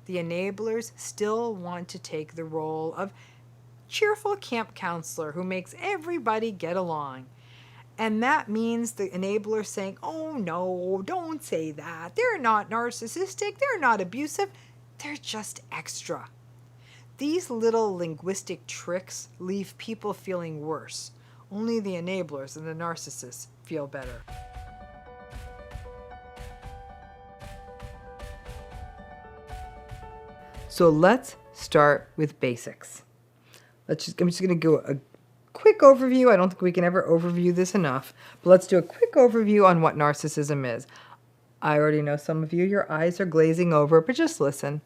the enablers still want to take the role of cheerful camp counselor who makes everybody get along. And that means the enabler saying, oh no, don't say that. They're not narcissistic. They're not abusive. They're just extra. These little linguistic tricks leave people feeling worse. Only the enablers and the narcissists feel better. So let's start with basics. I'm just going to do a quick overview. I don't think we can ever overview this enough, but let's do a quick overview on what narcissism is. I already know some of you, your eyes are glazing over, but just listen.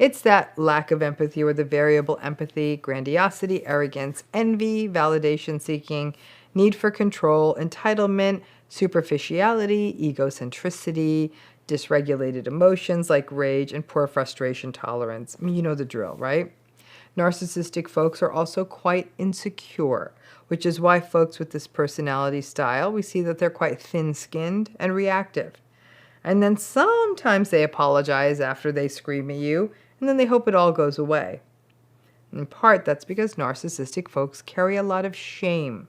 It's that lack of empathy or the variable empathy, grandiosity, arrogance, envy, validation seeking, need for control, entitlement, superficiality, egocentricity, dysregulated emotions like rage, and poor frustration tolerance. I mean, you know the drill, right? Narcissistic folks are also quite insecure, which is why folks with this personality style, we see that they're quite thin-skinned and reactive. And then sometimes they apologize after they scream at you, and then they hope it all goes away. In part, that's because narcissistic folks carry a lot of shame.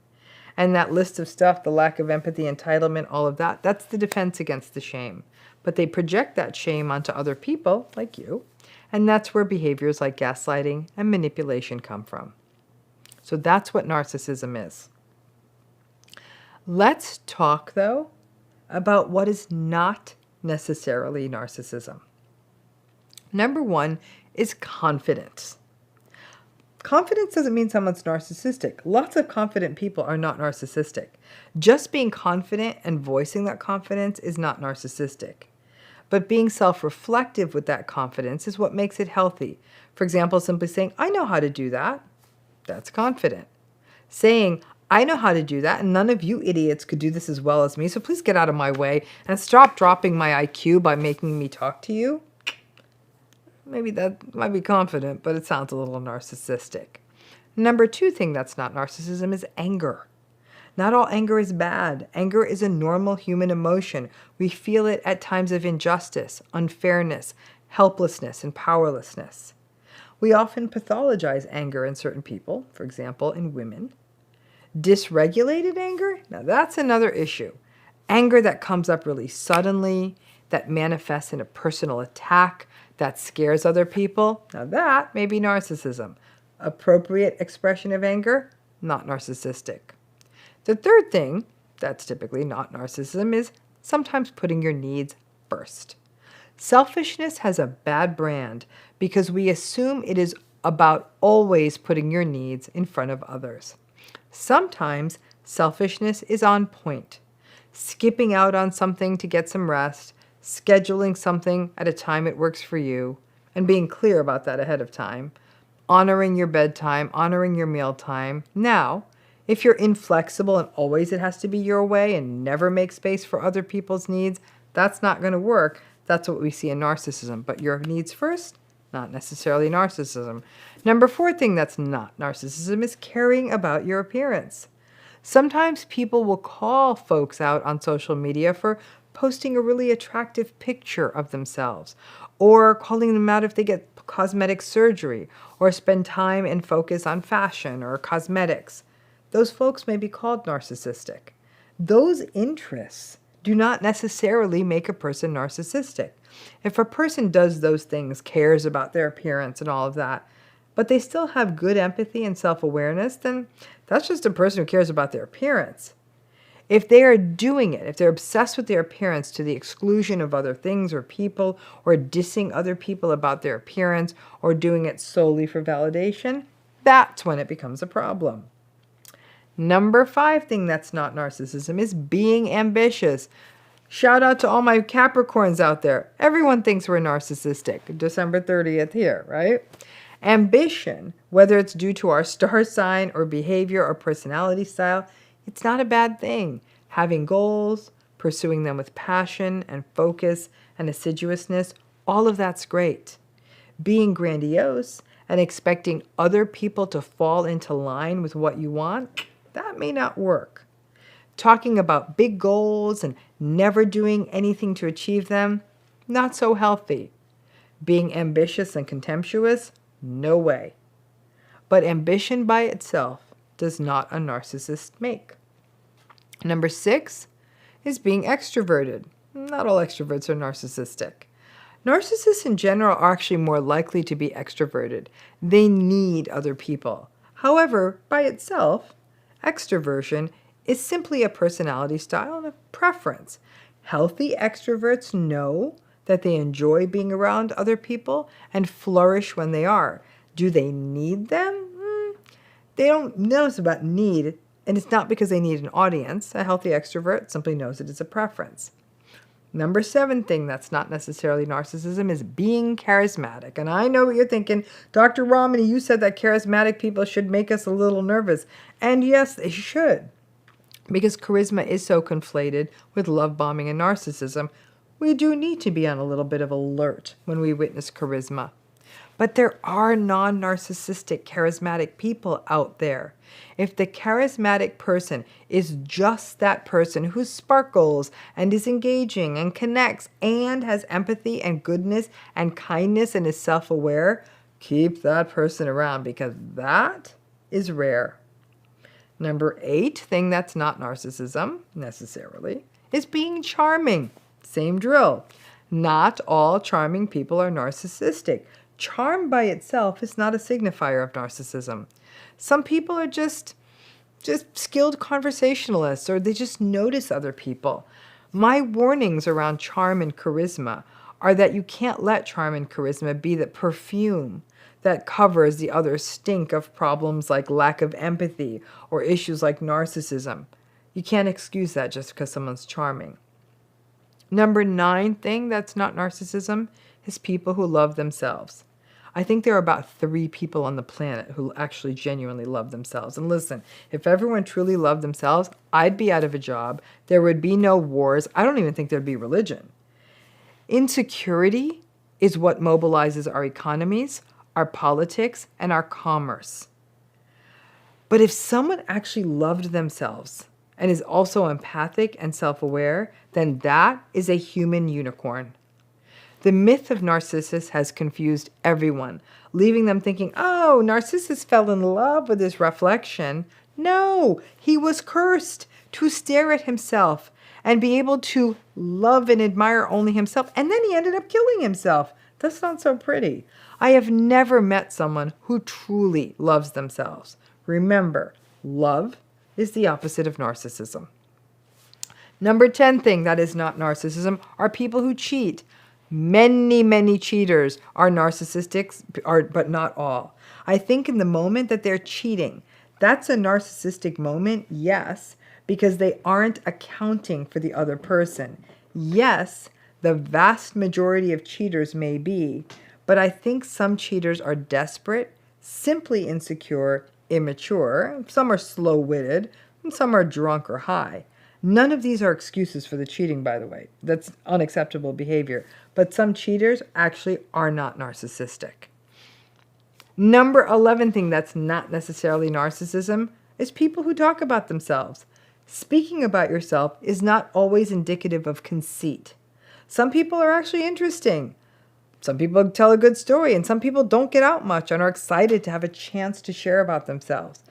And that list of stuff, the lack of empathy, entitlement, all of that, that's the defense against the shame. But they project that shame onto other people, like you, and that's where behaviors like gaslighting and manipulation come from. So that's what narcissism is. Let's talk, though, about what is not necessarily narcissism. Number one is confidence. Confidence doesn't mean someone's narcissistic. Lots of confident people are not narcissistic. Just being confident and voicing that confidence is not narcissistic. But being self-reflective with that confidence is what makes it healthy. For example, simply saying, I know how to do that. That's confident. Saying, I know how to do that, and none of you idiots could do this as well as me, so please get out of my way and stop dropping my IQ by making me talk to you. Maybe that might be confident, but it sounds a little narcissistic. Number two thing that's not narcissism is anger. Not all anger is bad. Anger is a normal human emotion. We feel it at times of injustice, unfairness, helplessness, and powerlessness. We often pathologize anger in certain people, for example, in women. Dysregulated anger? Now that's another issue. Anger that comes up really suddenly, that manifests in a personal attack, that scares other people. Now that may be narcissism. Appropriate expression of anger? Not narcissistic. The third thing that's typically not narcissism is sometimes putting your needs first. Selfishness has a bad brand because we assume it is about always putting your needs in front of others. Sometimes selfishness is on point. Skipping out on something to get some rest, scheduling something at a time it works for you, and being clear about that ahead of time, honoring your bedtime, honoring your meal time. Now, if you're inflexible and always it has to be your way and never make space for other people's needs, that's not going to work. That's what we see in narcissism. But your needs first, not necessarily narcissism. Number four thing that's not narcissism is caring about your appearance. Sometimes people will call folks out on social media for posting a really attractive picture of themselves, or calling them out if they get cosmetic surgery, or spend time and focus on fashion or cosmetics. Those folks may be called narcissistic. Those interests do not necessarily make a person narcissistic. If a person does those things, cares about their appearance and all of that, but they still have good empathy and self-awareness, then that's just a person who cares about their appearance. If they are doing it, if they're obsessed with their appearance to the exclusion of other things or people, or dissing other people about their appearance, or doing it solely for validation, that's when it becomes a problem. Number five thing that's not narcissism is being ambitious. Shout out to all my Capricorns out there. Everyone thinks we're narcissistic. December 30th here, right? Ambition, whether it's due to our star sign or behavior or personality style, it's not a bad thing. Having goals, pursuing them with passion and focus and assiduousness, all of that's great. Being grandiose and expecting other people to fall into line with what you want, that may not work. Talking about big goals and never doing anything to achieve them, not so healthy. Being ambitious and contemptuous? No way. But ambition by itself does not a narcissist make. Number 6 is being extroverted. Not all extroverts are narcissistic. Narcissists in general are actually more likely to be extroverted. They need other people. However, by itself, extroversion is simply a personality style and a preference. Healthy extroverts know that they enjoy being around other people and flourish when they are. Do they need them? They don't notice about need, and it's not because they need an audience. A healthy extrovert simply knows it is a preference. Number 7 thing that's not necessarily narcissism is being charismatic. And I know what you're thinking. Dr. Ramani, you said that charismatic people should make us a little nervous. And yes, they should. Because charisma is so conflated with love bombing and narcissism, we do need to be on a little bit of alert when we witness charisma. But there are non-narcissistic, charismatic people out there. If the charismatic person is just that person who sparkles and is engaging and connects and has empathy and goodness and kindness and is self-aware, keep that person around because that is rare. Number 8 thing that's not narcissism, necessarily, is being charming. Same drill. Not all charming people are narcissistic. Charm by itself is not a signifier of narcissism. Some people are just skilled conversationalists, or they just notice other people. My warnings around charm and charisma are that you can't let charm and charisma be the perfume that covers the other stink of problems like lack of empathy or issues like narcissism. You can't excuse that just because someone's charming. Number 9 thing that's not narcissism is people who love themselves. I think there are about 3 people on the planet who actually genuinely love themselves. And listen, if everyone truly loved themselves, I'd be out of a job. There would be no wars. I don't even think there'd be religion. Insecurity is what mobilizes our economies, our politics, and our commerce. But if someone actually loved themselves and is also empathic and self-aware, then that is a human unicorn. The myth of Narcissus has confused everyone, leaving them thinking, oh, Narcissus fell in love with his reflection. No, he was cursed to stare at himself and be able to love and admire only himself. And then he ended up killing himself. That's not so pretty. I have never met someone who truly loves themselves. Remember, love is the opposite of narcissism. Number 10 thing that is not narcissism are people who cheat. Many cheaters are narcissistic, but not all. I think in the moment that they're cheating, that's a narcissistic moment, yes, because they aren't accounting for the other person. Yes, the vast majority of cheaters may be, but I think some cheaters are desperate, simply insecure, immature. Some are slow-witted, and some are drunk or high. None of these are excuses for the cheating, by the way. That's unacceptable behavior. But some cheaters actually are not narcissistic. Number 11 thing that's not necessarily narcissism is people who talk about themselves. Speaking about yourself is not always indicative of conceit. Some people are actually interesting. Some people tell a good story, and some people don't get out much and are excited to have a chance to share about themselves.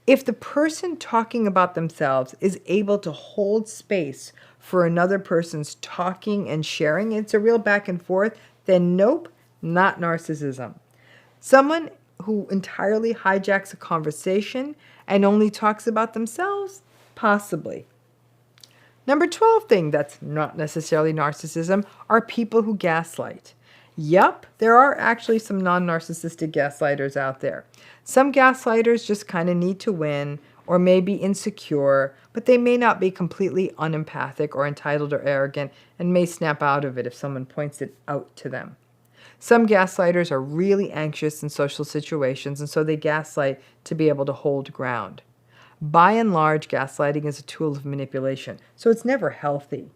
If the person talking about themselves is able to hold space for another person's talking and sharing, it's a real back and forth, then nope, not narcissism. Someone who entirely hijacks a conversation and only talks about themselves, possibly. Number 12 thing that's not necessarily narcissism are people who gaslight. Yup, there are actually some non-narcissistic gaslighters out there. Some gaslighters just kind of need to win or may be insecure, but they may not be completely unempathic or entitled or arrogant and may snap out of it if someone points it out to them. Some gaslighters are really anxious in social situations, and so they gaslight to be able to hold ground. By and large, gaslighting is a tool of manipulation, so it's never healthy.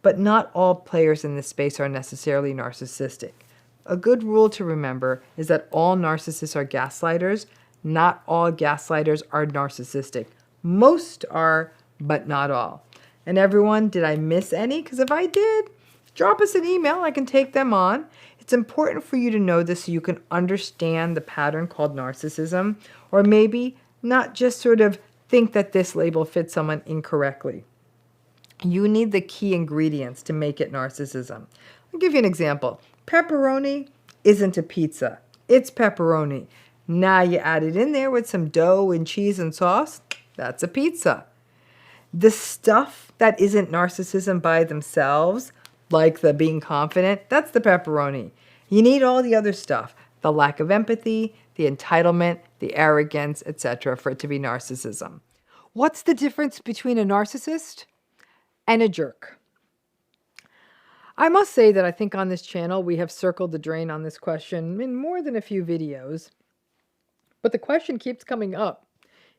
But not all players in this space are necessarily narcissistic. A good rule to remember is that all narcissists are gaslighters. Not all gaslighters are narcissistic. Most are, but not all. And everyone, did I miss any? Because if I did, drop us an email. I can take them on. It's important for you to know this so you can understand the pattern called narcissism, or maybe not just sort of think that this label fits someone incorrectly. You need the key ingredients to make it narcissism. I'll give you an example. Pepperoni isn't a pizza. It's pepperoni. Now you add it in there with some dough and cheese and sauce. That's a pizza. The stuff that isn't narcissism by themselves, like the being confident, that's the pepperoni. You need all the other stuff, the lack of empathy, the entitlement, the arrogance, etc., for it to be narcissism. What's the difference between a narcissist and a jerk? I must say that I think on this channel we have circled the drain on this question in more than a few videos, but the question keeps coming up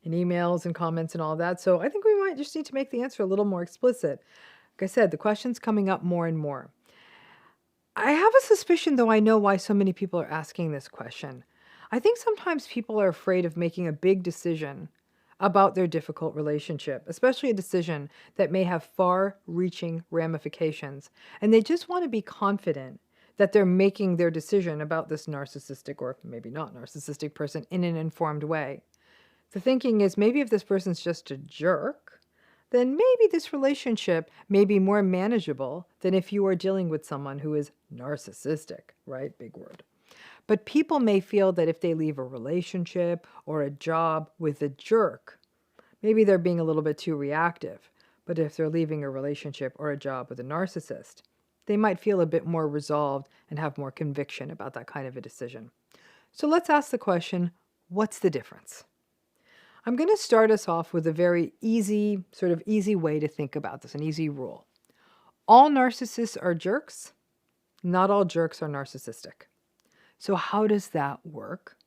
in emails and comments and all that, so I think we might just need to make the answer a little more explicit. Like I said, the question's coming up more and more. I have a suspicion, though I know why so many people are asking this question. I think sometimes people are afraid of making a big decision about their difficult relationship, especially a decision that may have far-reaching ramifications, and they just want to be confident that they're making their decision about this narcissistic, or maybe not narcissistic person, in an informed way. The thinking is, maybe if this person's just a jerk, then maybe this relationship may be more manageable than if you are dealing with someone who is narcissistic, right? Big word. But people may feel that if they leave a relationship or a job with a jerk, maybe they're being a little bit too reactive. But if they're leaving a relationship or a job with a narcissist, they might feel a bit more resolved and have more conviction about that kind of a decision. So let's ask the question, what's the difference? I'm going to start us off with a very easy way to think about this, an easy rule. All narcissists are jerks. Not all jerks are narcissistic. So how does that work?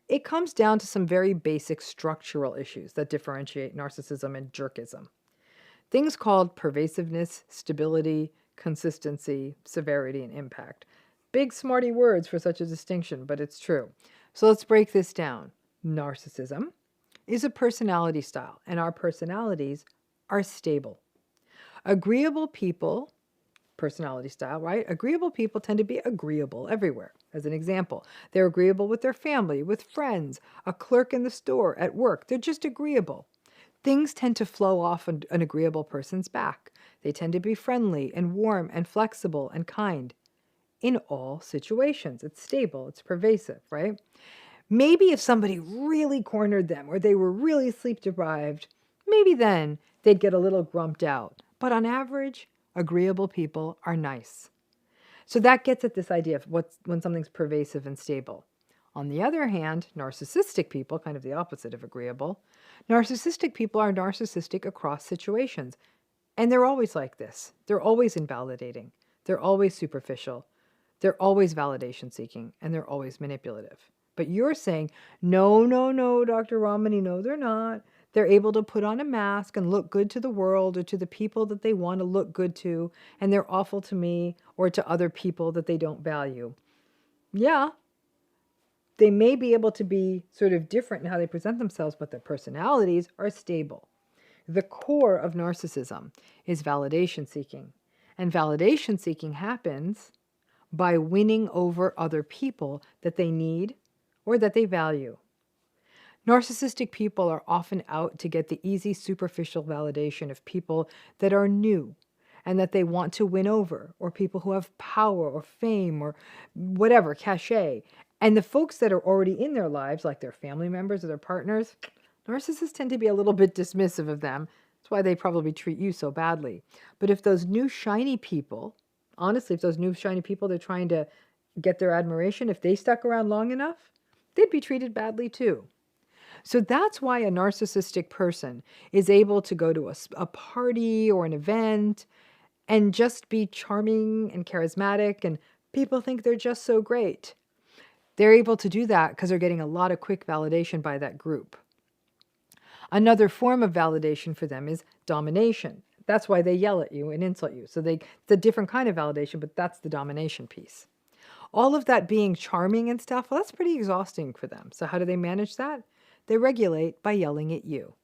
It comes down to some very basic structural issues that differentiate narcissism and jerkism. Things called pervasiveness, stability, consistency, severity, and impact. Big smarty words for such a distinction, but it's true. So let's break this down. Narcissism is a personality style, and our personalities are stable. Agreeable people, personality style, right? Agreeable people tend to be agreeable everywhere. As an example, they're agreeable with their family, with friends, a clerk in the store, at work. They're just agreeable. Things tend to flow off an agreeable person's back. They tend to be friendly and warm and flexible and kind in all situations. It's stable, it's pervasive, right? Maybe if somebody really cornered them or they were really sleep deprived, maybe then they'd get a little grumped out. But on average, agreeable people are nice. So that gets at this idea of when something's pervasive and stable. On the other hand, narcissistic people, kind of the opposite of agreeable, narcissistic people are narcissistic across situations. And they're always like this. They're always invalidating. They're always superficial. They're always validation seeking. And they're always manipulative. But you're saying, no, Dr. Ramani, no, they're not. They're able to put on a mask and look good to the world or to the people that they want to look good to, and they're awful to me or to other people that they don't value. Yeah, they may be able to be sort of different in how they present themselves, but their personalities are stable. The core of narcissism is validation seeking, and validation seeking happens by winning over other people that they need or that they value. Narcissistic people are often out to get the easy, superficial validation of people that are new and that they want to win over, or people who have power or fame or whatever, cachet. And the folks that are already in their lives, like their family members or their partners, narcissists tend to be a little bit dismissive of them. That's why they probably treat you so badly. But if those new shiny people, honestly, if those new shiny people, they're trying to get their admiration, if they stuck around long enough, they'd be treated badly too. So that's why a narcissistic person is able to go to a party or an event and just be charming and charismatic, and people think they're just so great. They're able to do that because they're getting a lot of quick validation by that group. Another form of validation for them is domination. That's why they yell at you and insult you. So it's a different kind of validation, but that's the domination piece. All of that being charming and stuff, well, that's pretty exhausting for them. So how do they manage that? They regulate by yelling at you.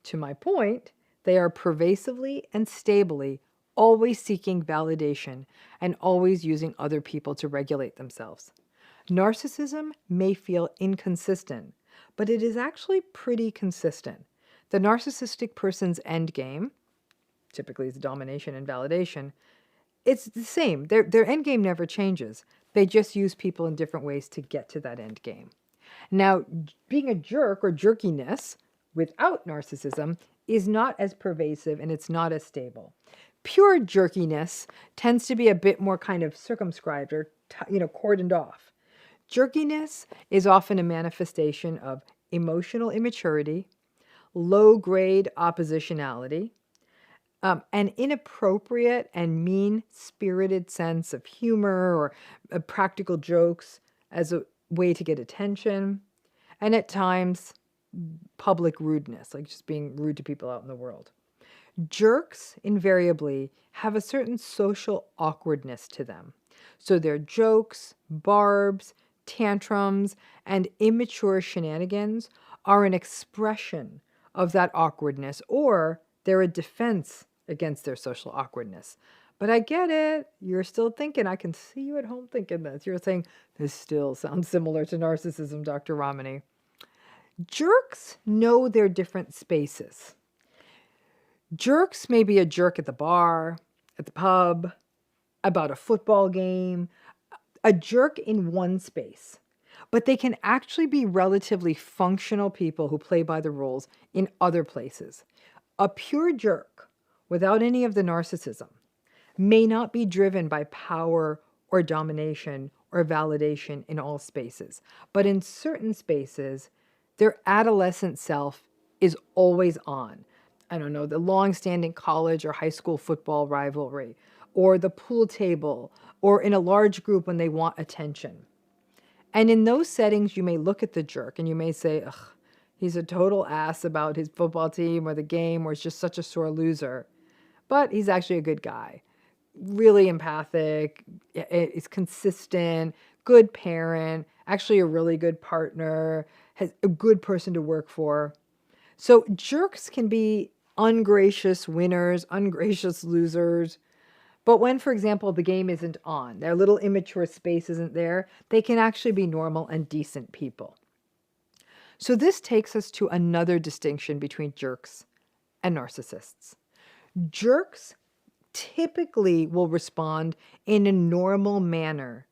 To my point, they are pervasively and stably always seeking validation and always using other people to regulate themselves. Narcissism may feel inconsistent, but it is actually pretty consistent. The narcissistic person's end game, typically it's domination and validation, it's the same. Their end game never changes. They just use people in different ways to get to that end game. Now, being a jerk or jerkiness without narcissism is not as pervasive and it's not as stable. Pure jerkiness tends to be a bit more kind of circumscribed or cordoned off. Jerkiness is often a manifestation of emotional immaturity, low-grade oppositionality, an inappropriate and mean-spirited sense of humor or practical jokes as a way to get attention, and at times public rudeness, like just being rude to people out in the world. Jerks invariably have a certain social awkwardness to them. So their jokes, barbs, tantrums, and immature shenanigans are an expression of that awkwardness, or they're a defense against their social awkwardness. But I get it. You're still thinking, I can see you at home thinking this. You're saying, this still sounds similar to narcissism, Dr. Ramani. Jerks know their different spaces. Jerks may be a jerk at the bar, at the pub, about a football game, a jerk in one space. But they can actually be relatively functional people who play by the rules in other places. A pure jerk, without any of the narcissism, may not be driven by power or domination or validation in all spaces. But in certain spaces, their adolescent self is always on. I don't know, the long-standing college or high school football rivalry, or the pool table, or in a large group when they want attention. And in those settings, you may look at the jerk and you may say, ugh, he's a total ass about his football team or the game, or he's just such a sore loser. But he's actually a good guy. Really empathic, is consistent, good parent, actually a really good partner, has a good person to work for. So jerks can be ungracious winners, ungracious losers. But when, for example, the game isn't on, their little immature space isn't there, they can actually be normal and decent people. So this takes us to another distinction between jerks and narcissists. Jerks typically will respond in a normal manner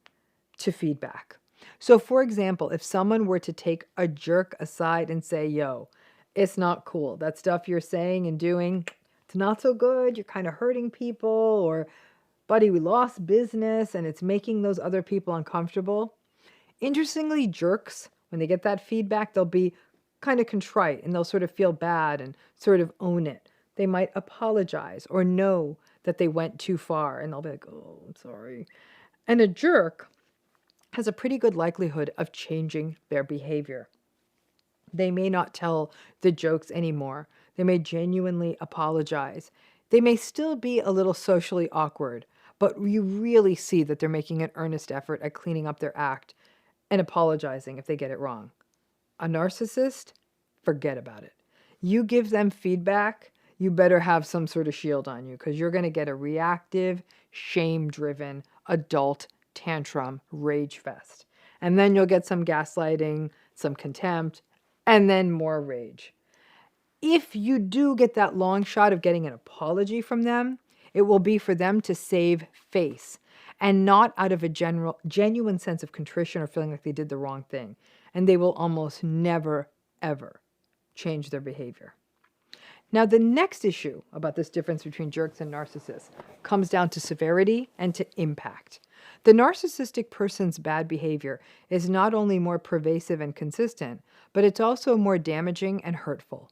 to feedback. So for example, if someone were to take a jerk aside and say, yo, it's not cool. That stuff you're saying and doing, it's not so good. You're kind of hurting people, or buddy, we lost business and it's making those other people uncomfortable. Interestingly, jerks, when they get that feedback, they'll be kind of contrite and they'll sort of feel bad and sort of own it. They might apologize or know that they went too far and they'll be like, oh, I'm sorry. And a jerk has a pretty good likelihood of changing their behavior. They may not tell the jokes anymore. They may genuinely apologize. They may still be a little socially awkward, but you really see that they're making an earnest effort at cleaning up their act and apologizing if they get it wrong. A narcissist, forget about it. You give them feedback, you better have some sort of shield on you, because you're going to get a reactive, shame-driven, adult tantrum rage fest. And then you'll get some gaslighting, some contempt, and then more rage. If you do get that long shot of getting an apology from them, it will be for them to save face and not out of a genuine sense of contrition or feeling like they did the wrong thing. And they will almost never, ever change their behavior. Now, the next issue about this difference between jerks and narcissists comes down to severity and to impact. The narcissistic person's bad behavior is not only more pervasive and consistent, but it's also more damaging and hurtful.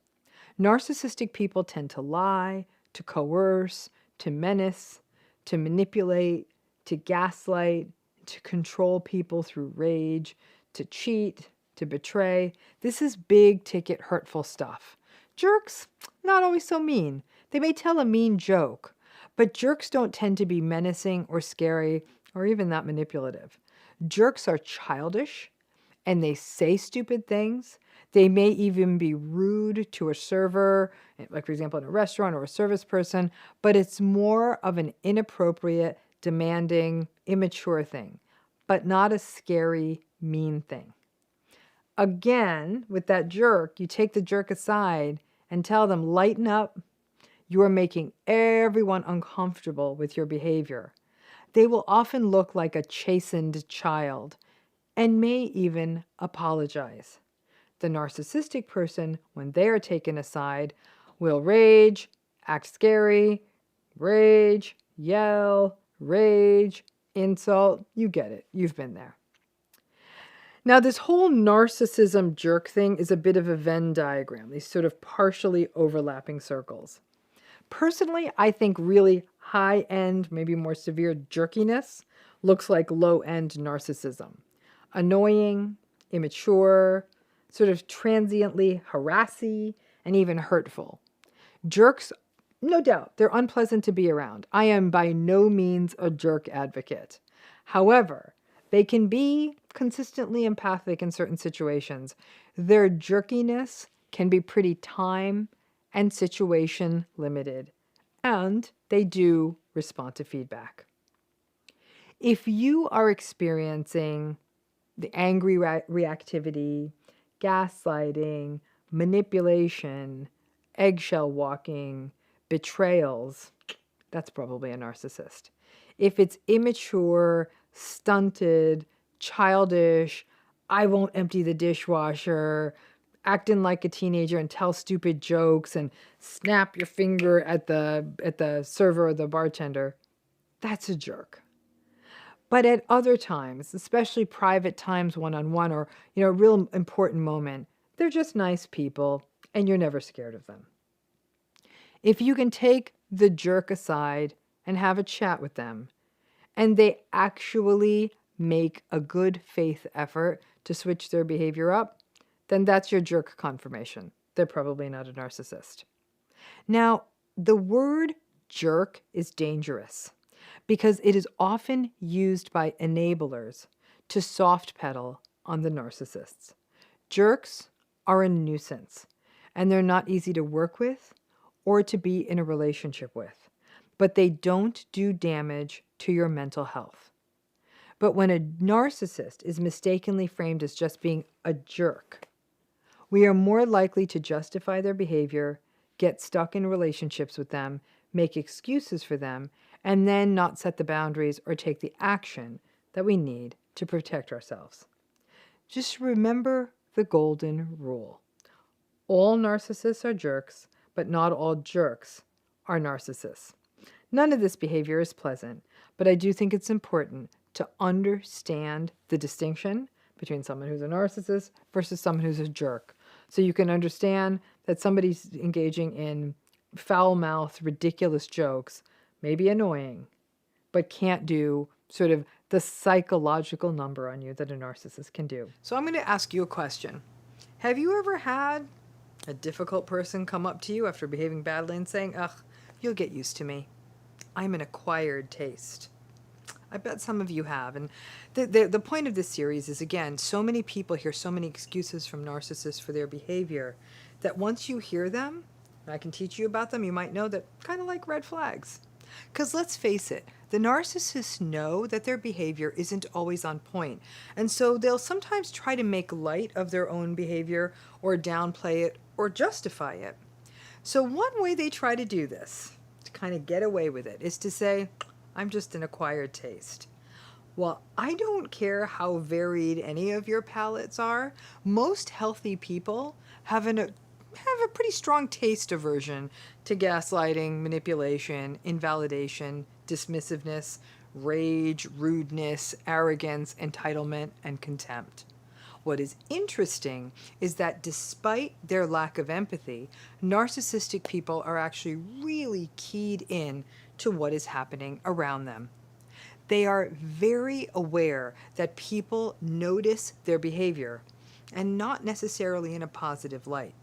Narcissistic people tend to lie, to coerce, to menace, to manipulate, to gaslight, to control people through rage, to cheat, to betray. This is big ticket hurtful stuff. Jerks, not always so mean. They may tell a mean joke, but jerks don't tend to be menacing or scary or even that manipulative. Jerks are childish and they say stupid things. They may even be rude to a server, like for example in a restaurant or a service person, but it's more of an inappropriate, demanding, immature thing, but not a scary, mean thing. Again, with that jerk, you take the jerk aside and tell them, lighten up. You are making everyone uncomfortable with your behavior. They will often look like a chastened child and may even apologize. The narcissistic person, when they are taken aside, will rage, act scary, rage, yell, rage, insult. You get it. You've been there. Now, this whole narcissism jerk thing is a bit of a Venn diagram, these sort of partially overlapping circles. Personally, I think really high-end, maybe more severe jerkiness looks like low-end narcissism. Annoying, immature, sort of transiently harassy, and even hurtful. Jerks, no doubt, they're unpleasant to be around. I am by no means a jerk advocate. However, they can be consistently empathic in certain situations. Their jerkiness can be pretty time and situation limited, and they do respond to feedback. If you are experiencing the angry reactivity, gaslighting, manipulation, eggshell walking, betrayals, that's probably a narcissist. If it's immature, stunted, childish, I won't empty the dishwasher, acting like a teenager and tell stupid jokes and snap your finger at the server or the bartender, that's a jerk. But at other times, especially private times, one-on-one, or a real important moment, they're just nice people and you're never scared of them. If you can take the jerk aside and have a chat with them, and they actually make a good faith effort to switch their behavior up, then that's your jerk confirmation. They're probably not a narcissist. Now, the word jerk is dangerous because it is often used by enablers to soft pedal on the narcissists. Jerks are a nuisance, and they're not easy to work with or to be in a relationship with, but they don't do damage to your mental health. But when a narcissist is mistakenly framed as just being a jerk, we are more likely to justify their behavior, get stuck in relationships with them, make excuses for them, and then not set the boundaries or take the action that we need to protect ourselves. Just remember the golden rule. All narcissists are jerks, but not all jerks are narcissists. None of this behavior is pleasant, but I do think it's important to understand the distinction between someone who's a narcissist versus someone who's a jerk. So you can understand that somebody's engaging in foul-mouthed, ridiculous jokes may be annoying, but can't do sort of the psychological number on you that a narcissist can do. So I'm going to ask you a question. Have you ever had a difficult person come up to you after behaving badly and saying, "Ugh, you'll get used to me. I'm an acquired taste"? I bet some of you have. And the point of this series is, again, so many people hear so many excuses from narcissists for their behavior that once you hear them, and I can teach you about them, you might know that kind of like red flags. Because let's face it, the narcissists know that their behavior isn't always on point. And so they'll sometimes try to make light of their own behavior or downplay it or justify it. So one way they try to do this, to kind of get away with it, is to say, "I'm just an acquired taste." Well, I don't care how varied any of your palates are. Most healthy people have a pretty strong taste aversion to gaslighting, manipulation, invalidation, dismissiveness, rage, rudeness, arrogance, entitlement, and contempt. What is interesting is that despite their lack of empathy, narcissistic people are actually really keyed in to what is happening around them. They are very aware that people notice their behavior, and not necessarily in a positive light.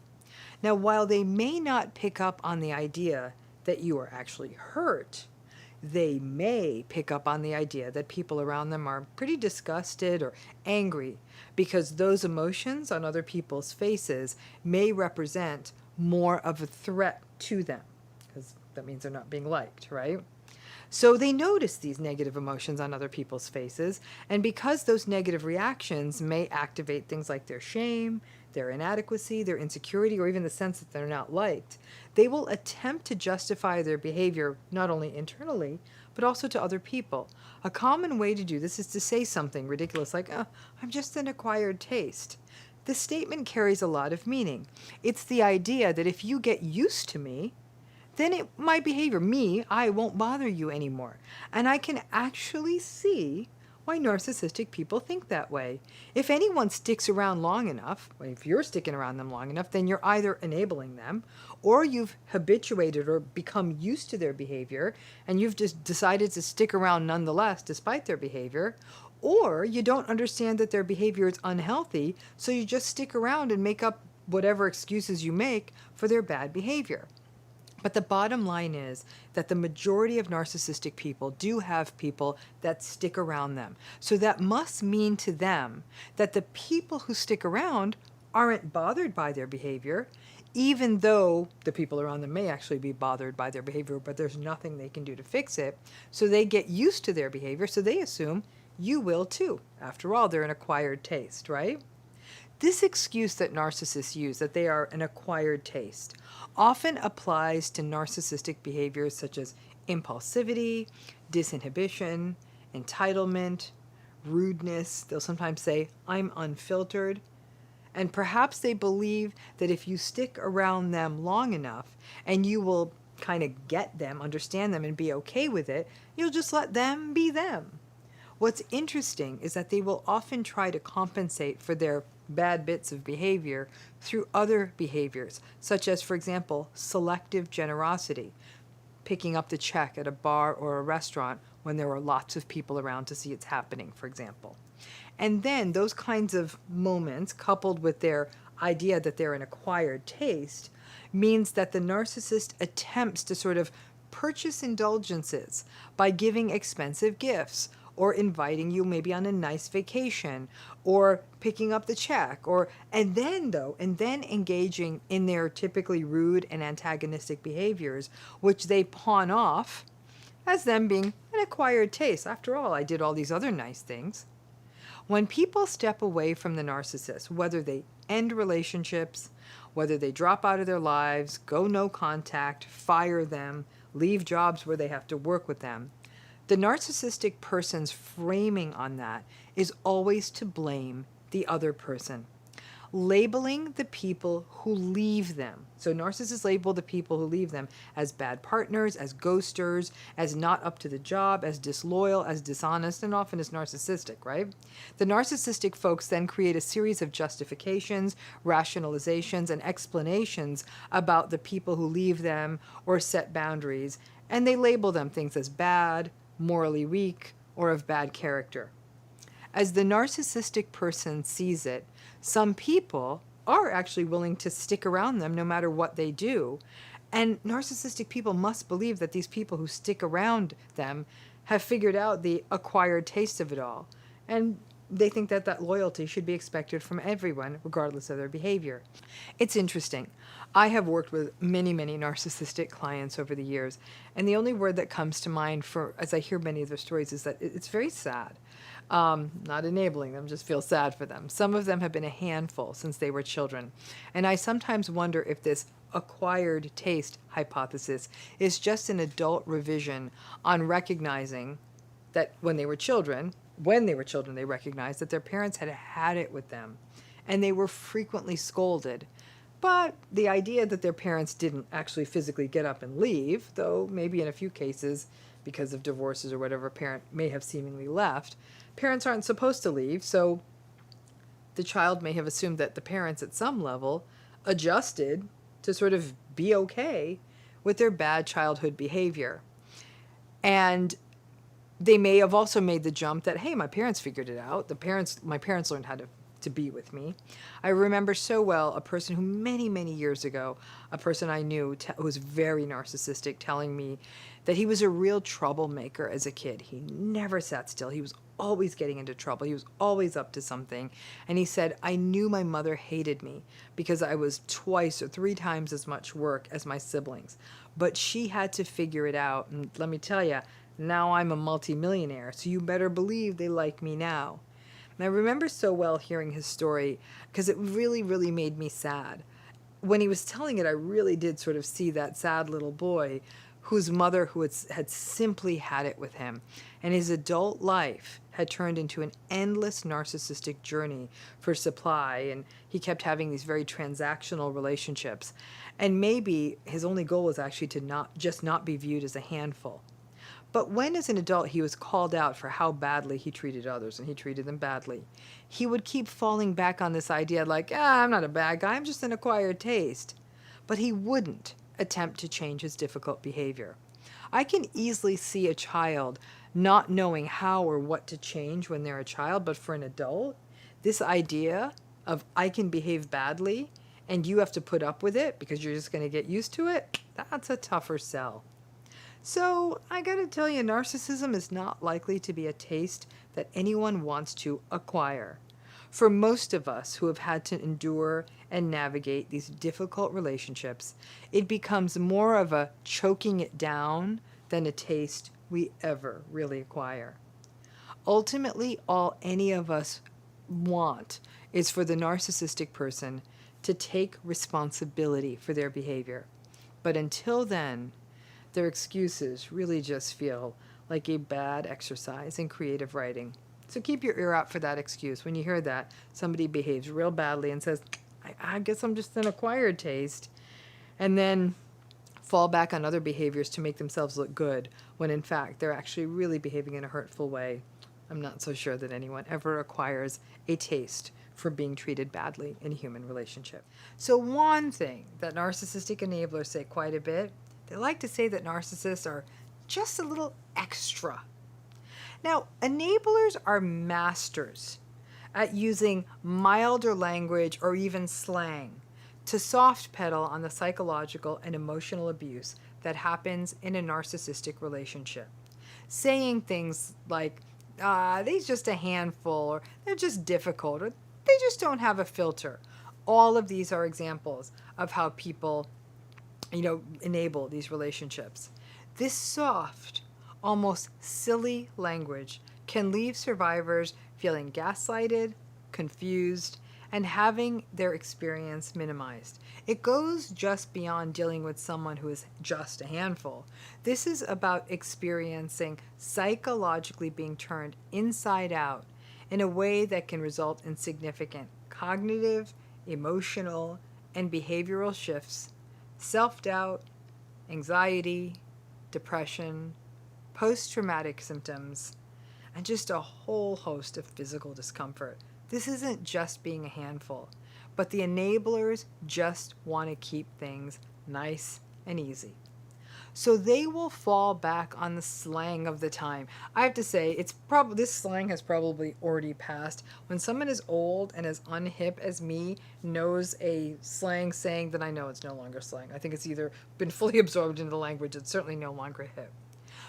Now, while they may not pick up on the idea that you are actually hurt, they may pick up on the idea that people around them are pretty disgusted or angry because those emotions on other people's faces may represent more of a threat to them, because that means they're not being liked, right? So they notice these negative emotions on other people's faces, and because those negative reactions may activate things like their shame, their inadequacy, their insecurity, or even the sense that they're not liked, they will attempt to justify their behavior not only internally, but also to other people. A common way to do this is to say something ridiculous like, "Oh, I'm just an acquired taste." This statement carries a lot of meaning. It's the idea that if you get used to me, then my behavior, I won't bother you anymore. And I can actually see why narcissistic people think that way. If anyone sticks around long enough, if you're sticking around them long enough, then you're either enabling them, or you've habituated or become used to their behavior, and you've just decided to stick around nonetheless despite their behavior, or you don't understand that their behavior is unhealthy, so you just stick around and make up whatever excuses you make for their bad behavior. But the bottom line is that the majority of narcissistic people do have people that stick around them. So that must mean to them that the people who stick around aren't bothered by their behavior, even though the people around them may actually be bothered by their behavior, but there's nothing they can do to fix it. So they get used to their behavior, so they assume you will too. After all, they're an acquired taste, right? This excuse that narcissists use, that they are an acquired taste, often applies to narcissistic behaviors such as impulsivity, disinhibition, entitlement, rudeness. They'll sometimes say, "I'm unfiltered." And perhaps they believe that if you stick around them long enough and you will kind of get them, understand them, and be okay with it, you'll just let them be them. What's interesting is that they will often try to compensate for their bad bits of behavior through other behaviors, such as, for example, selective generosity, picking up the check at a bar or a restaurant when there are lots of people around to see it's happening, for example. And then those kinds of moments, coupled with their idea that they're an acquired taste, means that the narcissist attempts to sort of purchase indulgences by giving expensive gifts, or inviting you maybe on a nice vacation, or picking up the check, and then engaging in their typically rude and antagonistic behaviors, which they pawn off as them being an acquired taste. After all, I did all these other nice things. When people step away from the narcissist, whether they end relationships, whether they drop out of their lives, go no contact, fire them, leave jobs where they have to work with them, the narcissistic person's framing on that is always to blame the other person, labeling the people who leave them. So narcissists label the people who leave them as bad partners, as ghosters, as not up to the job, as disloyal, as dishonest, and often as narcissistic, right? The narcissistic folks then create a series of justifications, rationalizations, and explanations about the people who leave them or set boundaries, and they label them things as bad, morally weak, or of bad character. As the narcissistic person sees it, some people are actually willing to stick around them no matter what they do. And narcissistic people must believe that these people who stick around them have figured out the acquired taste of it all. And they think that that loyalty should be expected from everyone, regardless of their behavior. It's interesting. I have worked with many, many narcissistic clients over the years, and the only word that comes to mind as I hear many of their stories is that it's very sad. Not enabling them, just feel sad for them. Some of them have been a handful since they were children, and I sometimes wonder if this acquired taste hypothesis is just an adult revision on recognizing that when they were children, they recognized that their parents had had it with them, and they were frequently scolded. But the idea that their parents didn't actually physically get up and leave, though maybe in a few cases, because of divorces or whatever, a parent may have seemingly left, parents aren't supposed to leave, so the child may have assumed that the parents at some level adjusted to sort of be okay with their bad childhood behavior. And they may have also made the jump that, hey, my parents figured it out. My parents learned how to be with me. I remember so well a person who many, many years ago, a person I knew who was very narcissistic, telling me that he was a real troublemaker as a kid. He never sat still. He was always getting into trouble. He was always up to something. And he said, I knew my mother hated me because I was 2 or 3 times as much work as my siblings. But she had to figure it out. And let me tell you, now I'm a multimillionaire, so you better believe they like me now. And I remember so well hearing his story because it really, really made me sad. When he was telling it, I really did sort of see that sad little boy whose mother had simply had it with him. And his adult life had turned into an endless narcissistic journey for supply. And he kept having these very transactional relationships. And maybe his only goal was actually to not be viewed as a handful. But when, as an adult, he was called out for how badly he treated others, and he treated them badly, he would keep falling back on this idea like, I'm not a bad guy, I'm just an acquired taste. But he wouldn't attempt to change his difficult behavior. I can easily see a child not knowing how or what to change when they're a child, but for an adult, this idea of I can behave badly and you have to put up with it because you're just going to get used to it, that's a tougher sell. So I gotta tell you, narcissism is not likely to be a taste that anyone wants to acquire. For most of us who have had to endure and navigate these difficult relationships, it becomes more of a choking it down than a taste we ever really acquire. Ultimately, all any of us want is for the narcissistic person to take responsibility for their behavior. But until then, their excuses really just feel like a bad exercise in creative writing. So keep your ear out for that excuse. When you hear that, somebody behaves real badly and says, I guess I'm just an acquired taste, and then fall back on other behaviors to make themselves look good, when in fact they're actually really behaving in a hurtful way. I'm not so sure that anyone ever acquires a taste for being treated badly in a human relationship. So one thing that narcissistic enablers say quite a bit, they like to say that narcissists are just a little extra. Now, enablers are masters at using milder language or even slang to soft pedal on the psychological and emotional abuse that happens in a narcissistic relationship. Saying things like, they're just a handful, or they're just difficult, or they just don't have a filter. All of these are examples of how people enable these relationships. This soft, almost silly language can leave survivors feeling gaslighted, confused, and having their experience minimized. It goes just beyond dealing with someone who is just a handful. This is about experiencing psychologically being turned inside out in a way that can result in significant cognitive, emotional, and behavioral shifts, self-doubt, anxiety, depression, post-traumatic symptoms, and just a whole host of physical discomfort. This isn't just being a handful, but the enablers just want to keep things nice and easy. So they will fall back on the slang of the time. I have to say, this slang has probably already passed. When someone as old and as unhip as me knows a slang saying, then I know it's no longer slang. I think it's either been fully absorbed into the language, it's certainly no longer hip.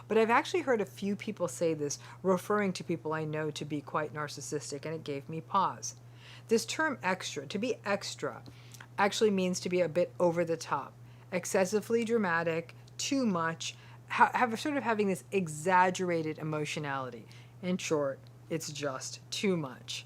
But I've actually heard a few people say this, referring to people I know to be quite narcissistic, and it gave me pause. This term extra, to be extra, actually means to be a bit over the top, excessively dramatic, too much, having this exaggerated emotionality. In short, it's just too much.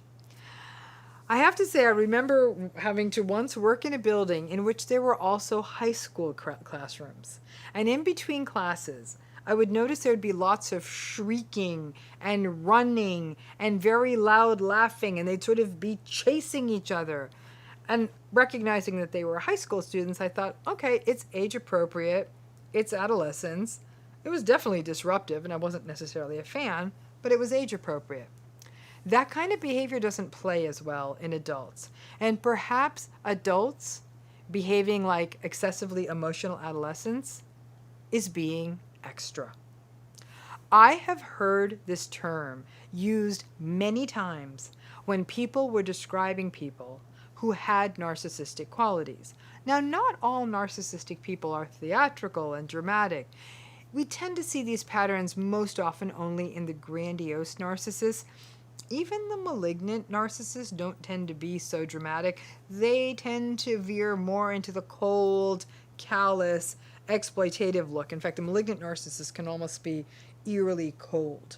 I have to say, I remember having to once work in a building in which there were also high school classrooms. And in between classes, I would notice there would be lots of shrieking and running and very loud laughing, and they'd sort of be chasing each other. And recognizing that they were high school students, I thought, okay, it's age appropriate. It's adolescence. It was definitely disruptive, and I wasn't necessarily a fan, but it was age appropriate. That kind of behavior doesn't play as well in adults. And perhaps adults behaving like excessively emotional adolescents is being extra. I have heard this term used many times when people were describing people who had narcissistic qualities. Now, not all narcissistic people are theatrical and dramatic. We tend to see these patterns most often only in the grandiose narcissists. Even the malignant narcissists don't tend to be so dramatic. They tend to veer more into the cold, callous, exploitative look. In fact, a malignant narcissist can almost be eerily cold.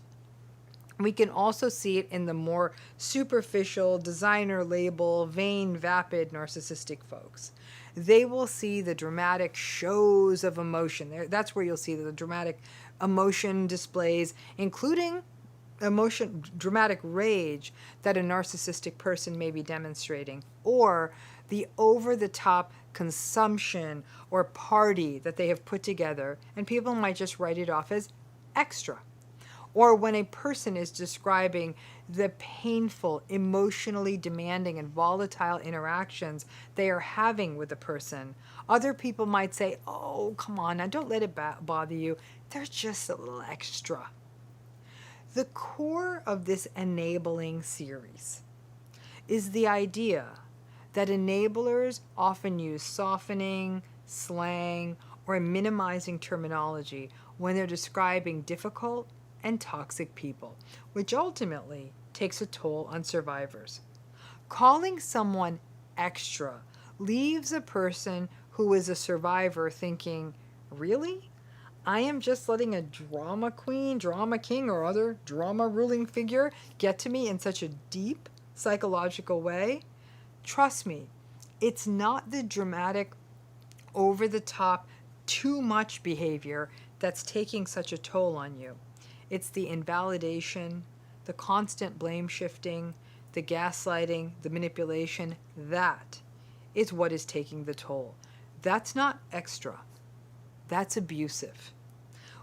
We can also see it in the more superficial, designer label, vain, vapid, narcissistic folks. They will see the dramatic shows of emotion. That's where you'll see the dramatic emotion displays, including dramatic rage that a narcissistic person may be demonstrating, or the over-the-top consumption or party that they have put together, and people might just write it off as extra. Or when a person is describing the painful, emotionally demanding, and volatile interactions they are having with a person, other people might say, oh, come on, now don't let it bother you. They're just a little extra. The core of this enabling series is the idea that enablers often use softening, slang, or minimizing terminology when they're describing difficult and toxic people, which ultimately takes a toll on survivors. Calling someone extra leaves a person who is a survivor thinking, really? I am just letting a drama queen, drama king, or other drama ruling figure get to me in such a deep psychological way? Trust me, it's not the dramatic, over-the-top, too much behavior that's taking such a toll on you. It's the invalidation, the constant blame shifting, the gaslighting, the manipulation. That is what is taking the toll. That's not extra. That's abusive.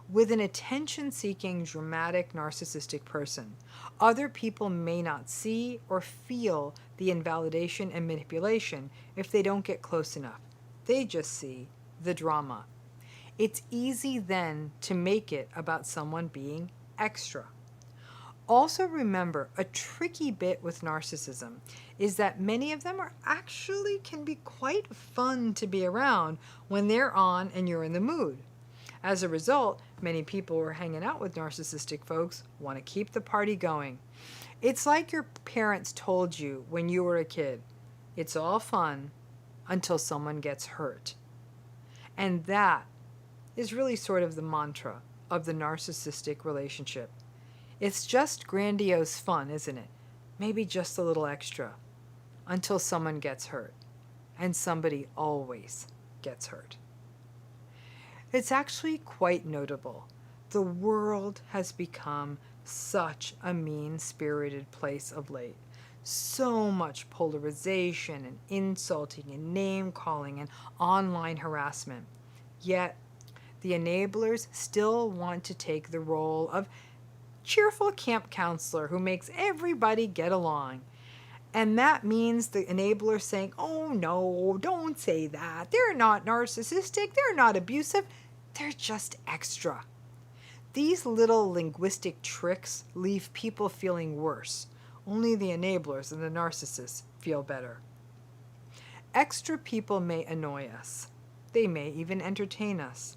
With an attention-seeking, dramatic, narcissistic person, other people may not see or feel the invalidation and manipulation if they don't get close enough. They just see the drama. It's easy then to make it about someone being extra. Also remember, a tricky bit with narcissism is that many of them actually can be quite fun to be around when they're on and you're in the mood. As a result, many people who are hanging out with narcissistic folks want to keep the party going. It's like your parents told you when you were a kid, it's all fun until someone gets hurt. And that is really sort of the mantra of the narcissistic relationship. It's just grandiose fun, isn't it? Maybe just a little extra until someone gets hurt. And somebody always gets hurt. It's actually quite notable. The world has become such a mean-spirited place of late. So much polarization and insulting and name-calling and online harassment. Yet, the enablers still want to take the role of cheerful camp counselor who makes everybody get along. And that means the enabler saying, oh no, don't say that. They're not narcissistic. They're not abusive. They're just extra. These little linguistic tricks leave people feeling worse. Only the enablers and the narcissists feel better. Extra people may annoy us. They may even entertain us.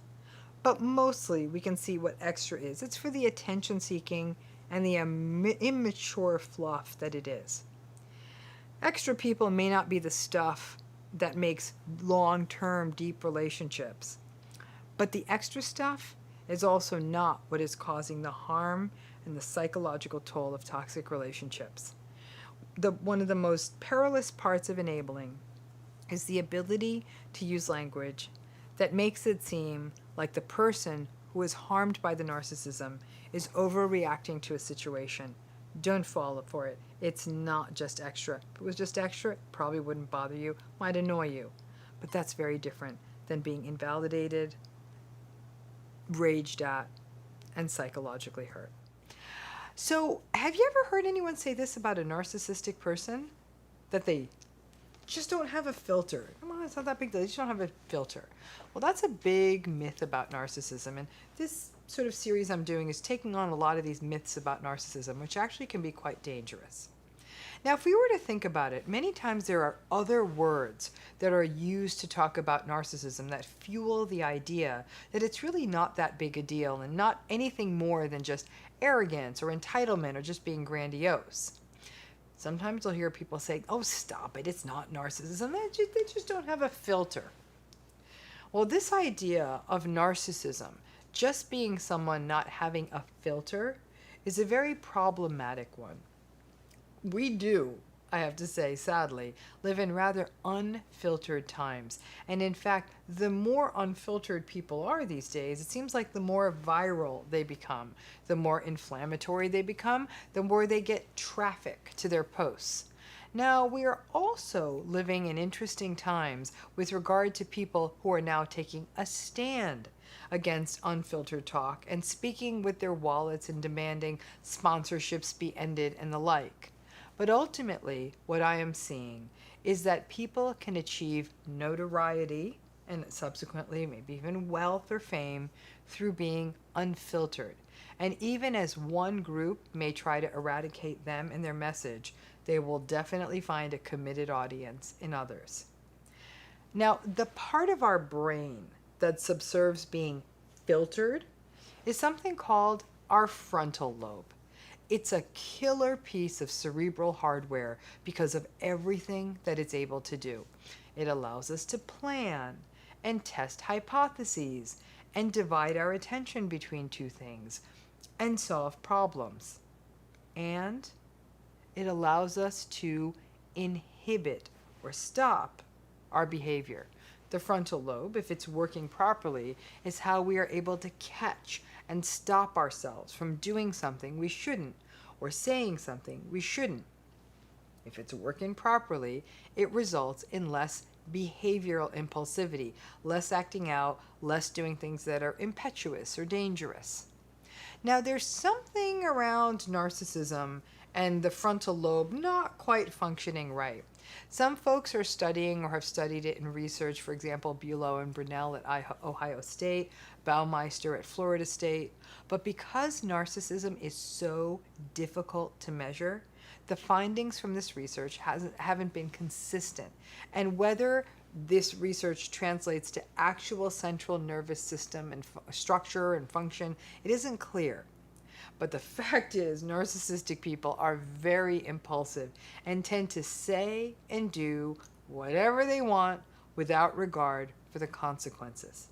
But mostly we can see what extra is. It's for the attention-seeking and the immature fluff that it is. Extra people may not be the stuff that makes long-term deep relationships. But the extra stuff is also not what is causing the harm and the psychological toll of toxic relationships. One of the most perilous parts of enabling is the ability to use language that makes it seem like the person who is harmed by the narcissism is overreacting to a situation. Don't fall for it. It's not just extra. If it was just extra, it probably wouldn't bother you, might annoy you. But that's very different than being invalidated, raged at, and psychologically hurt. So, have you ever heard anyone say this about a narcissistic person? That they just don't have a filter. Come on, it's not that big deal. They just don't have a filter. Well, that's a big myth about narcissism. And this sort of series I'm doing is taking on a lot of these myths about narcissism, which actually can be quite dangerous. Now, if we were to think about it, many times there are other words that are used to talk about narcissism that fuel the idea that it's really not that big a deal and not anything more than just arrogance or entitlement or just being grandiose. Sometimes you'll hear people say, oh, stop it, it's not narcissism. They just don't have a filter. Well, this idea of narcissism just being someone not having a filter is a very problematic one. We do, I have to say, sadly, live in rather unfiltered times. And in fact, the more unfiltered people are these days, it seems like the more viral they become, the more inflammatory they become, the more they get traffic to their posts. Now, we are also living in interesting times with regard to people who are now taking a stand against unfiltered talk and speaking with their wallets and demanding sponsorships be ended and the like. But ultimately, what I am seeing is that people can achieve notoriety and subsequently maybe even wealth or fame through being unfiltered. And even as one group may try to eradicate them and their message, they will definitely find a committed audience in others. Now, the part of our brain that subserves being filtered is something called our frontal lobe. It's a killer piece of cerebral hardware because of everything that it's able to do. It allows us to plan and test hypotheses and divide our attention between two things and solve problems. And it allows us to inhibit or stop our behavior. The frontal lobe, if it's working properly, is how we are able to catch and stop ourselves from doing something we shouldn't or saying something we shouldn't. If it's working properly, it results in less behavioral impulsivity, less acting out, less doing things that are impetuous or dangerous. Now, there's something around narcissism and the frontal lobe not quite functioning right. Some folks are studying or have studied it in research, for example, Bulow and Brunel at Ohio State, Baumeister at Florida State. But because narcissism is so difficult to measure, the findings from this research haven't been consistent. And whether this research translates to actual central nervous system and structure and function, it isn't clear. But the fact is, narcissistic people are very impulsive and tend to say and do whatever they want without regard for the consequences.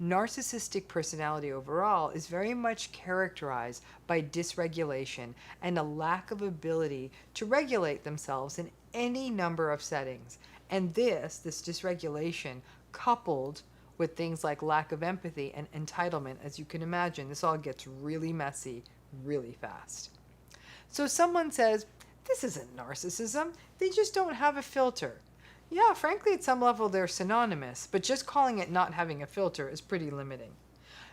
Narcissistic personality overall is very much characterized by dysregulation and a lack of ability to regulate themselves in any number of settings. And this dysregulation, coupled with things like lack of empathy and entitlement, as you can imagine, this all gets really messy really fast. So someone says, this isn't narcissism, they just don't have a filter. Yeah, frankly, at some level they're synonymous, but just calling it not having a filter is pretty limiting.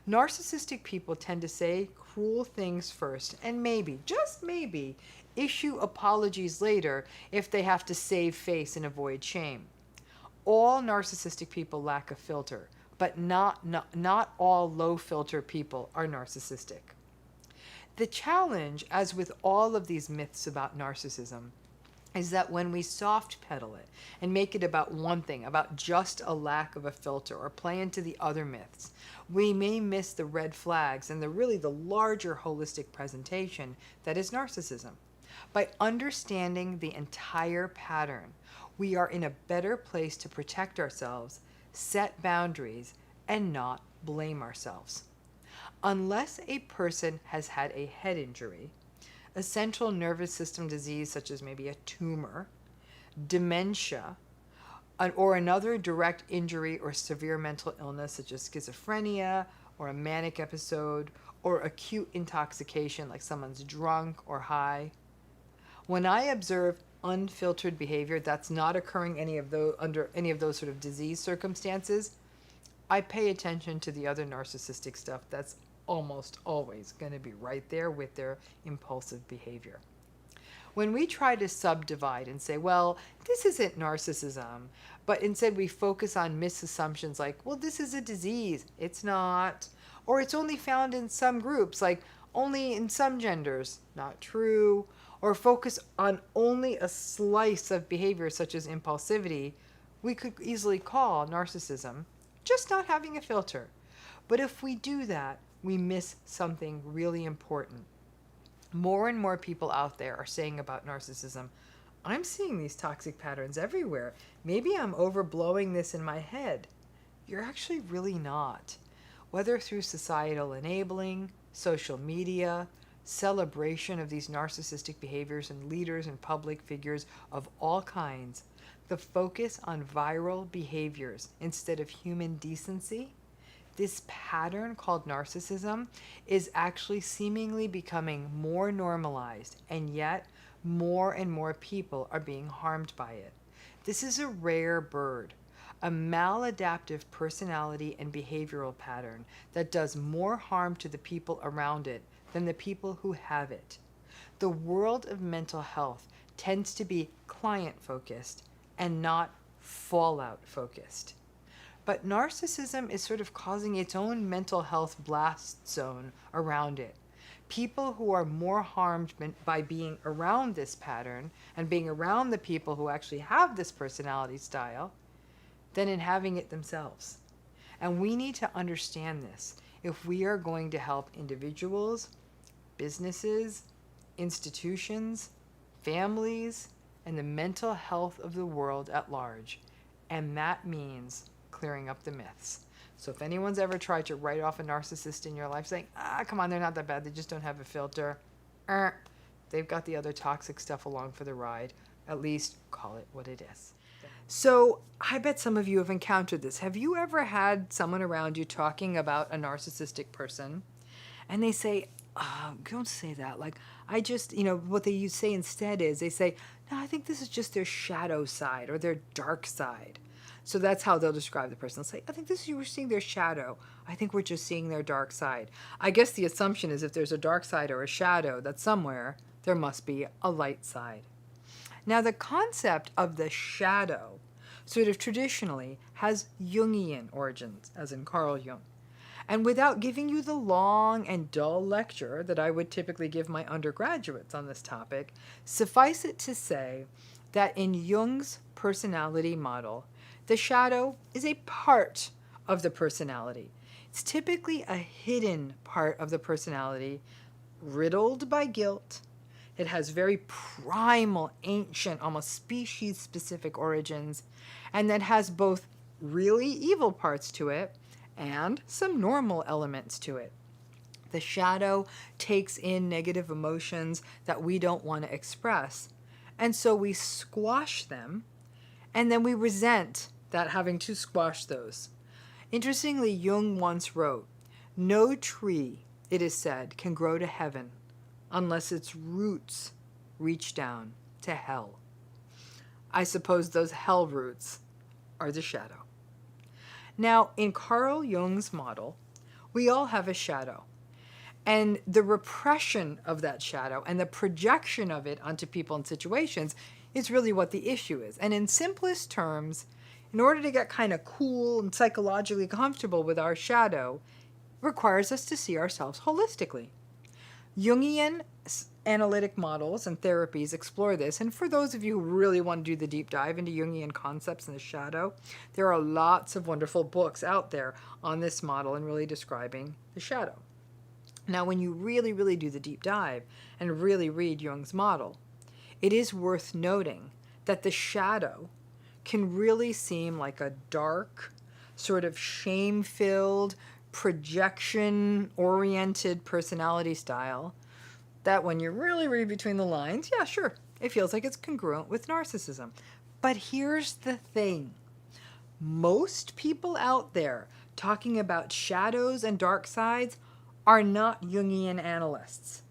Narcissistic people tend to say cruel things first and maybe, just maybe, issue apologies later if they have to save face and avoid shame. All narcissistic people lack a filter, but not all low filter people are narcissistic. The challenge, as with all of these myths about narcissism, is that when we soft pedal it and make it about one thing, about just a lack of a filter, or play into the other myths, we may miss the red flags and the larger holistic presentation that is narcissism. By understanding the entire pattern, we are in a better place to protect ourselves, set boundaries, and not blame ourselves. Unless a person has had a head injury, a central nervous system disease such as maybe a tumor, dementia, or another direct injury or severe mental illness such as schizophrenia or a manic episode or acute intoxication like someone's drunk or high. When I observe unfiltered behavior that's not occurring under any of those sort of disease circumstances, I pay attention to the other narcissistic stuff that's almost always going to be right there with their impulsive behavior. When we try to subdivide and say, well, this isn't narcissism, but instead we focus on misassumptions like, well, this is a disease. It's not. Or it's only found in some groups, like only in some genders. Not true. or focus on only a slice of behavior such as impulsivity, we could easily call narcissism just not having a filter. But if we do that, we miss something really important. More and more people out there are saying about narcissism, I'm seeing these toxic patterns everywhere. Maybe I'm overblowing this in my head. You're actually really not. Whether through societal enabling, social media, celebration of these narcissistic behaviors in leaders and public figures of all kinds, the focus on viral behaviors instead of human decency, this pattern called narcissism is actually seemingly becoming more normalized, and yet more and more people are being harmed by it. This is a rare bird, a maladaptive personality and behavioral pattern that does more harm to the people around it than the people who have it. The world of mental health tends to be client-focused and not fallout-focused. But narcissism is sort of causing its own mental health blast zone around it. People who are more harmed by being around this pattern and being around the people who actually have this personality style than in having it themselves. And we need to understand this if we are going to help individuals, businesses, institutions, families, and the mental health of the world at large. And that means clearing up the myths. So if anyone's ever tried to write off a narcissist in your life saying, come on, they're not that bad, they just don't have a filter, they've got the other toxic stuff along for the ride. At least call it what it is. So I bet some of you have encountered this. Have you ever had someone around you talking about a narcissistic person and they say, don't say that. Like, I just, what they say instead is they say, no, I think this is just their shadow side or their dark side. So that's how they'll describe the person. They'll say, I think this is, you were seeing their shadow. I think we're just seeing their dark side. I guess the assumption is if there's a dark side or a shadow, that somewhere there must be a light side. Now, the concept of the shadow sort of traditionally has Jungian origins, as in Carl Jung. And without giving you the long and dull lecture that I would typically give my undergraduates on this topic, suffice it to say that in Jung's personality model, the shadow is a part of the personality. It's typically a hidden part of the personality, riddled by guilt. It has very primal, ancient, almost species-specific origins, and that has both really evil parts to it and some normal elements to it. The shadow takes in negative emotions that we don't want to express, and so we squash them, and then we resent that having to squash those. Interestingly, Jung once wrote, "No tree, it is said, can grow to heaven unless its roots reach down to hell." I suppose those hell roots are the shadow. Now, in Carl Jung's model, we all have a shadow. And the repression of that shadow and the projection of it onto people and situations is really what the issue is. And in simplest terms, in order to get kind of cool and psychologically comfortable with our shadow, requires us to see ourselves holistically. Jungian analytic models and therapies explore this, and for those of you who really want to do the deep dive into Jungian concepts and the shadow, there are lots of wonderful books out there on this model and really describing the shadow. Now, when you really, really do the deep dive and really read Jung's model, it is worth noting that the shadow can really seem like a dark, sort of shame-filled, projection-oriented personality style that when you really read between the lines, yeah, sure, it feels like it's congruent with narcissism. But here's the thing. Most people out there talking about shadows and dark sides are not Jungian analysts.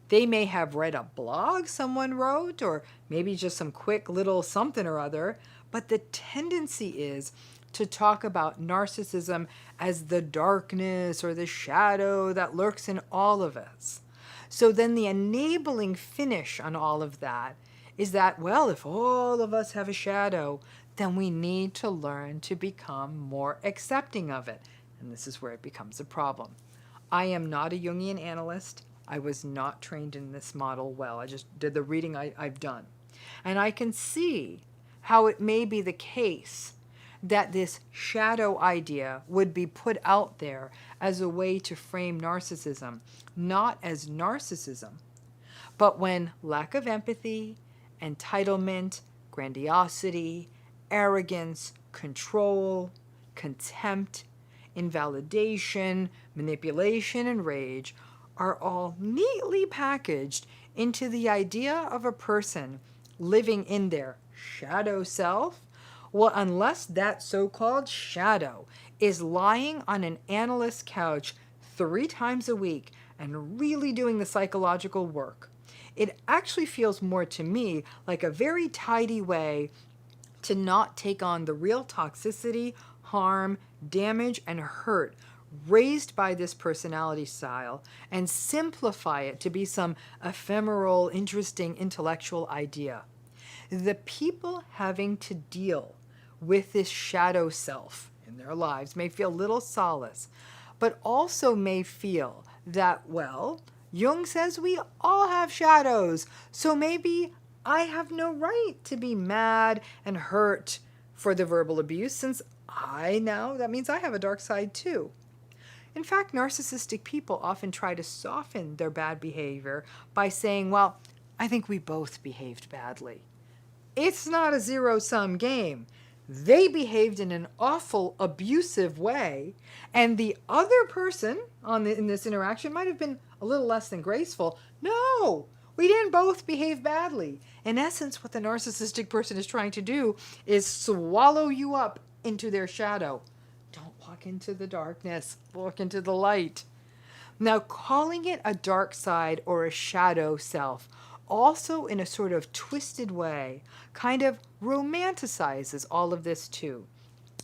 They may have read a blog someone wrote, or maybe just some quick little something or other, but the tendency is to talk about narcissism as the darkness or the shadow that lurks in all of us. So then the enabling finish on all of that is that, well, if all of us have a shadow, then we need to learn to become more accepting of it. And this is where it becomes a problem. I am not a Jungian analyst. I was not trained in this model well. I just did the reading I've done. And I can see how it may be the case that this shadow idea would be put out there as a way to frame narcissism, not as narcissism, but when lack of empathy, entitlement, grandiosity, arrogance, control, contempt, invalidation, manipulation, and rage are all neatly packaged into the idea of a person living in their shadow self. Well, unless that so-called shadow is lying on an analyst's couch 3 times a week and really doing the psychological work, it actually feels more to me like a very tidy way to not take on the real toxicity, harm, damage, and hurt raised by this personality style and simplify it to be some ephemeral, interesting intellectual idea. The people having to deal with this shadow self in their lives may feel little solace, but also may feel that, well, Jung says we all have shadows, so maybe I have no right to be mad and hurt for the verbal abuse, since that means I have a dark side too. In fact, narcissistic people often try to soften their bad behavior by saying, well, I think we both behaved badly. It's not a zero-sum game. They behaved in an awful, abusive way, and the other person in this interaction might have been a little less than graceful. No, we didn't both behave badly. In essence, what the narcissistic person is trying to do is swallow you up into their shadow. Don't walk into the darkness, walk into the light. Now, calling it a dark side or a shadow self, also in a sort of twisted way, kind of romanticizes all of this too.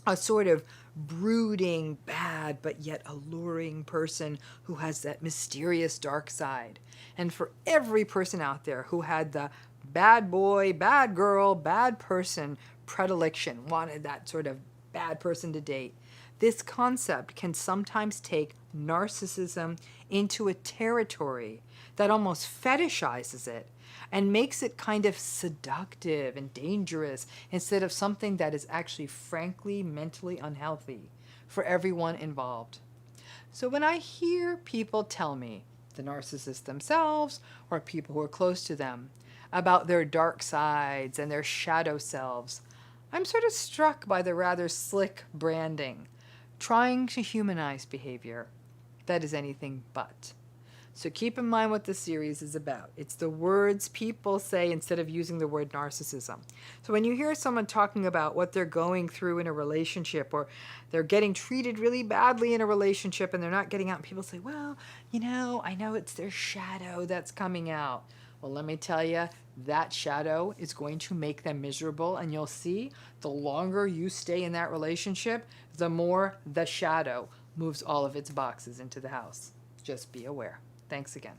A sort of brooding, bad, but yet alluring person who has that mysterious dark side. And for every person out there who had the bad boy, bad girl, bad person predilection, wanted that sort of bad person to date, this concept can sometimes take narcissism into a territory that almost fetishizes it and makes it kind of seductive and dangerous instead of something that is actually frankly mentally unhealthy for everyone involved. So when I hear people tell me, the narcissists themselves or people who are close to them, about their dark sides and their shadow selves, I'm sort of struck by the rather slick branding, trying to humanize behavior that is anything but. So keep in mind what this series is about. It's the words people say instead of using the word narcissism. So when you hear someone talking about what they're going through in a relationship, or they're getting treated really badly in a relationship and they're not getting out, and people say, well, I know it's their shadow that's coming out. Well, let me tell you, that shadow is going to make them miserable, and you'll see the longer you stay in that relationship, the more the shadow moves all of its boxes into the house. Just be aware. Thanks again.